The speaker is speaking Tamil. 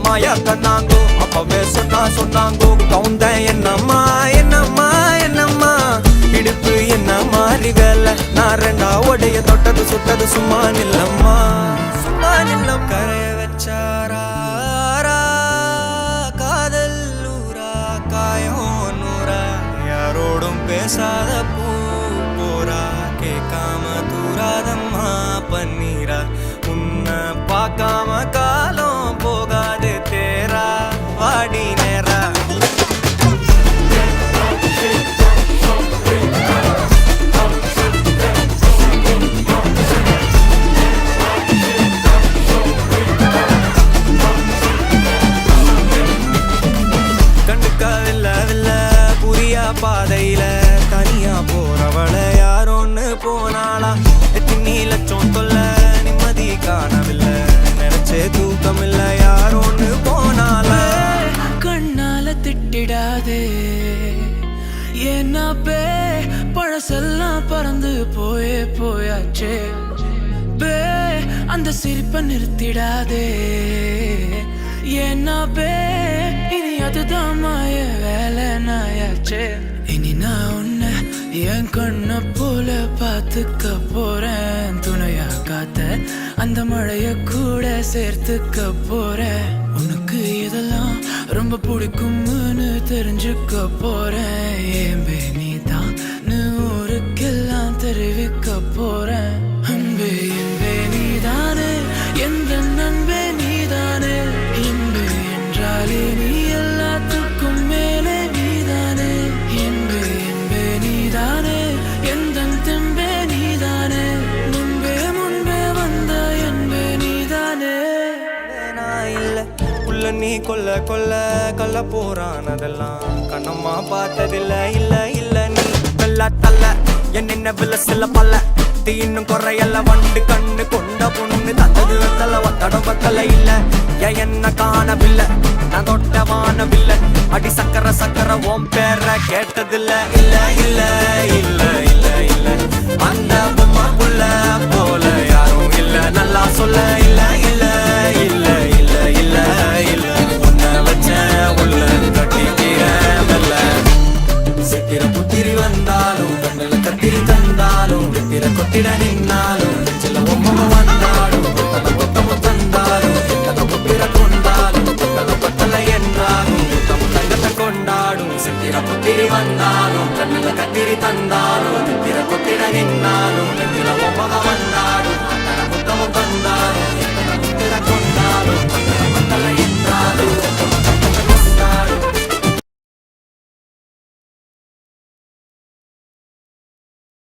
மாயா கண்ணாங்கோ அப்பவே சொன்னாங்கோ கவுந்த என்னம்மா என்னம்மா என்னம்மா இடுப்பு என்ன மாறி வேலை நான் ரெண்டா உடைய தொட்டது சுட்டது சும்மா நில்லம்மா கரைய வச்சாரா காதல் ஊரா காயம் நூறா யாரோடும் பேசாத பூ போரா கேட்காம தூராதம்மா பன்னீரா உன்னை பார்க்காம காலம் போகாது தேரா வாடி நேரா பாதையில தனியா போறவள யாரோன்னு போனாளா எத்தினி லட்சம் தொல்ல நிம்மதி காணவில்லை நினைச்சே தூக்கம் இல்ல யாரோன்னு போனாளா கண்ணால திட்டிடாதே ஏன்னாப்பே பழசெல்லாம் பறந்து போயாச்சே பே அந்த சிரிப்பை நிறுத்திடாதே ஏன்னாப்பே இனி அதுதான் மாய வேலை நாயாச்சே இனி நான் உன்னை என் கண்ண போல பார்த்துக்க போறேன் துணையா காத்த அந்த மழைய கூட சேர்த்துக்க போறேன் உனக்கு இதெல்லாம் ரொம்ப பிடிக்கும்னு தெரிஞ்சுக்க போறேன் ஏம்பே நீதான் ஊருக்கெல்லாம் தெரிவிக்க போறேன் அன்பே என்பே நீதானே எந்த நண்பே நீதானே இன்பே என்றாலே நீ எல்லாத்துக்கும் மேலே நீதானே என்பே என்பே நீதானே எந்த தெம்பே நீதானே முன்பே வந்த என்பே நீதானே நான் இல்ல உள்ள நீ கொல்ல கள்ள போறானதெல்லாம் கண்ணம்மா பார்த்ததில்ல இல்ல நீ வெள்ள தள்ள என்ன வில சில பல்ல இன்னும் குறையல்ல வண்டு கண்ணு கொண்ட பொண்ணு தந்தது வெத்தல ஒத்தடம் பத்தல இல்ல என்ன காணவில்லை நான் தொட்ட வானவில்லை அடி சக்கர ஓம் பேர கேட்டதில்ல இல்ல அந்த பொம்மா புள்ள போல யாரும் இல்ல நல்லா சொல்ல